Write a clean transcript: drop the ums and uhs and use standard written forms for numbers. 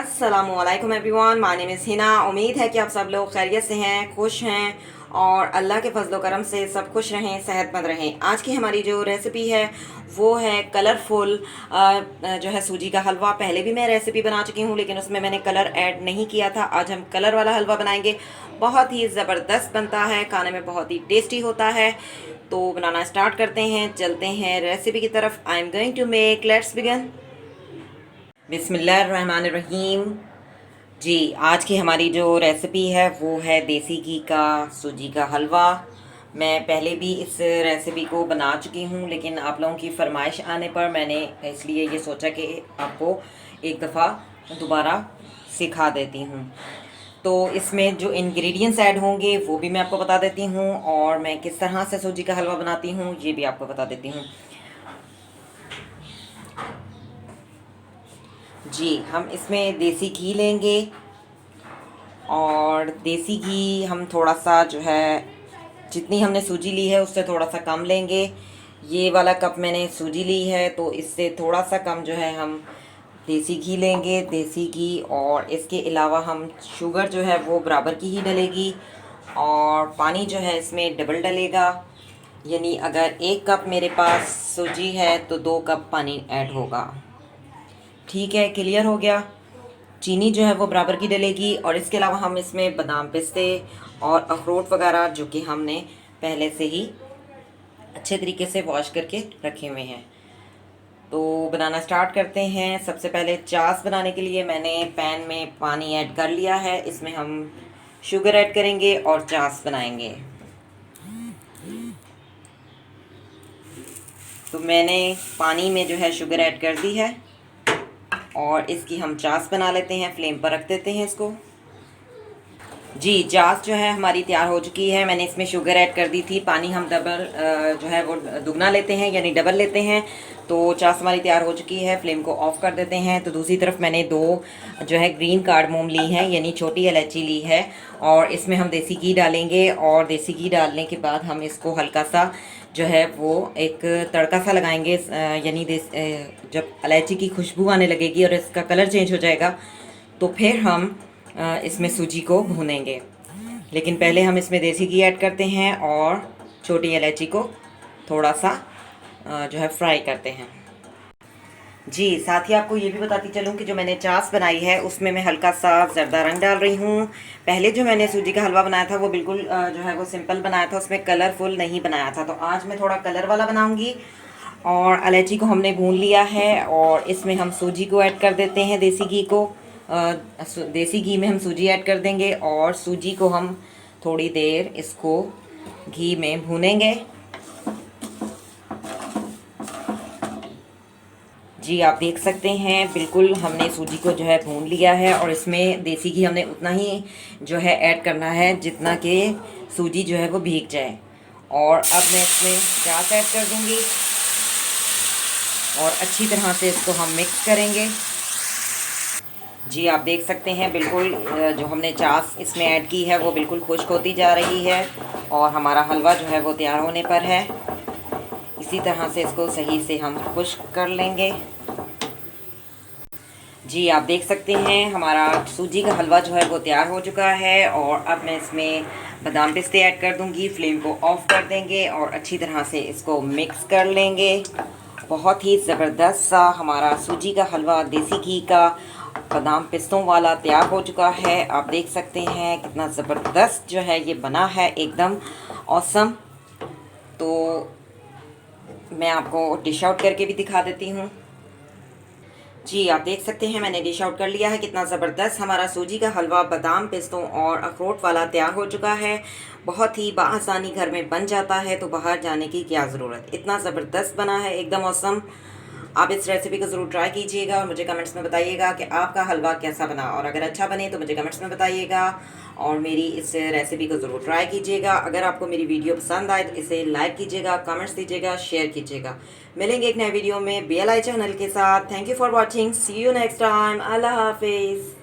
अस्सलामुअलैकुम everyone, my name is Hina. उम्मीद है कि आप सब लोग खैरियत से हैं, खुश हैं और अल्लाह के फजल करम से सब खुश रहें, सेहतमंद रहें। आज की हमारी जो रेसिपी है वो है कलरफुल जो है सूजी का हलवा। पहले भी मैं रेसिपी बना चुकी हूँ लेकिन उसमें मैंने कलर ऐड नहीं किया था। आज हम कलर वाला हलवा बनाएंगे। बहुत ही ज़बरदस्त बनता है, खाने में बहुत ही टेस्टी होता है। तो बनाना स्टार्ट करते हैं, चलते हैं रेसिपी की तरफ। I am going to make, let's begin. बिस्मिल्लाहिर्रहमानिर्रहीम। जी, आज की हमारी जो रेसिपी है वो है देसी घी का सूजी का हलवा। मैं पहले भी इस रेसिपी को बना चुकी हूँ लेकिन आप लोगों की फरमाइश आने पर मैंने इसलिए ये सोचा कि आपको एक दफ़ा दोबारा सिखा देती हूँ। तो इसमें जो इंग्रेडिएंट्स ऐड होंगे वो भी मैं आपको बता देती हूँ और मैं किस तरह से सूजी का हलवा बनाती हूँ ये भी आपको बता देती हूँ। जी, हम इसमें देसी घी लेंगे और देसी घी हम थोड़ा सा जो है, जितनी हमने सूजी ली है उससे थोड़ा सा कम लेंगे। ये वाला कप मैंने सूजी ली है तो इससे थोड़ा सा कम जो है हम देसी घी लेंगे। देसी घी और इसके अलावा हम शुगर जो है वो बराबर की ही डलेगी और पानी जो है इसमें डबल डलेगा। यानी अगर 1 कप मेरे पास सूजी है तो 2 कप पानी ऐड होगा। ठीक है, क्लियर हो गया। चीनी जो है वो बराबर की डलेगी और इसके अलावा हम इसमें बादाम पिस्ते और अखरोट वगैरह जो कि हमने पहले से ही अच्छे तरीके से वॉश करके रखे हुए हैं। तो बनाना स्टार्ट करते हैं। सबसे पहले चास बनाने के लिए मैंने पैन में पानी ऐड कर लिया है। इसमें हम शुगर ऐड करेंगे और चास बनाएंगे। तो मैंने पानी में जो है शुगर ऐड कर दी है और इसकी हम चास बना लेते हैं। फ्लेम पर रख देते हैं इसको। जी, चास जो है हमारी तैयार हो चुकी है। मैंने इसमें शुगर ऐड कर दी थी। पानी हम डबल जो है वो दुगना लेते हैं यानी डबल लेते हैं। तो चास हमारी तैयार हो चुकी है। फ्लेम को ऑफ कर देते हैं। तो दूसरी तरफ मैंने 2 जो है ग्रीन कार्डमोम ली है यानी छोटी इलायची ली है और इसमें हम देसी घी डालेंगे और देसी घी डालने के बाद हम इसको हल्का सा जो है वो एक तड़का सा लगाएंगे। यानी जब इलायची की खुशबू आने लगेगी और इसका कलर चेंज हो जाएगा तो फिर हम इसमें सूजी को भूनेंगे। लेकिन पहले हम इसमें देसी घी ऐड करते हैं और छोटी इलायची को थोड़ा सा जो है फ्राई करते हैं। जी, साथ ही आपको ये भी बताती चलूँ कि जो मैंने चास बनाई है उसमें मैं हल्का सा ज़र्दा रंग डाल रही हूँ। पहले जो मैंने सूजी का हलवा बनाया था वो बिल्कुल जो है वो सिंपल बनाया था, उसमें कलरफुल नहीं बनाया था। तो आज मैं थोड़ा कलर वाला बनाऊँगी। और इलायची को हमने भून लिया है और इसमें हम सूजी को ऐड कर देते हैं। देसी घी को देसी घी में हम सूजी ऐड कर देंगे और सूजी को हम थोड़ी देर इसको घी में भूनेंगे। जी, आप देख सकते हैं बिल्कुल हमने सूजी को जो है भून लिया है और इसमें देसी घी हमने उतना ही जो है ऐड करना है जितना कि सूजी जो है वो भीग जाए। और अब मैं इसमें चास ऐड कर दूंगी और अच्छी तरह से इसको हम मिक्स करेंगे। जी, आप देख सकते हैं बिल्कुल जो हमने चास इसमें ऐड की है वो बिल्कुल खुश्क होती जा रही है और हमारा हलवा जो है वो तैयार होने पर है। इसी तरह से इसको सही से हम खुश्क कर लेंगे। जी, आप देख सकते हैं हमारा सूजी का हलवा जो है वो तैयार हो चुका है और अब मैं इसमें बादाम पिस्ते ऐड कर दूंगी। फ्लेम को ऑफ कर देंगे और अच्छी तरह से इसको मिक्स कर लेंगे। बहुत ही ज़बरदस्त सा हमारा सूजी का हलवा देसी घी का बादाम पिस्तों वाला तैयार हो चुका है। आप देख सकते हैं कितना ज़बरदस्त जो है ये बना है, एकदम ऑसम। तो मैं आपको डिश आउट करके भी दिखा देती हूँ। जी, आप देख सकते हैं मैंने डिश आउट कर लिया है। कितना ज़बरदस्त हमारा सूजी का हलवा बादाम पिस्तों और अखरोट वाला तैयार हो चुका है। बहुत ही बआसानी घर में बन जाता है तो बाहर जाने की क्या ज़रूरत। इतना ज़बरदस्त बना है, एकदम औसम। आप इस रेसिपी को ज़रूर ट्राई कीजिएगा और मुझे कमेंट्स में बताइएगा कि आपका हलवा कैसा बना और अगर अच्छा बने तो मुझे कमेंट्स में बताइएगा और मेरी इस रेसिपी को ज़रूर ट्राई कीजिएगा। अगर आपको मेरी वीडियो पसंद आए तो इसे लाइक कीजिएगा, कमेंट्स दीजिएगा, शेयर कीजिएगा। मिलेंगे एक नए वीडियो में BLI चैनल के साथ। Thank you for watching. See you next time. अल्लाह हाफिज़।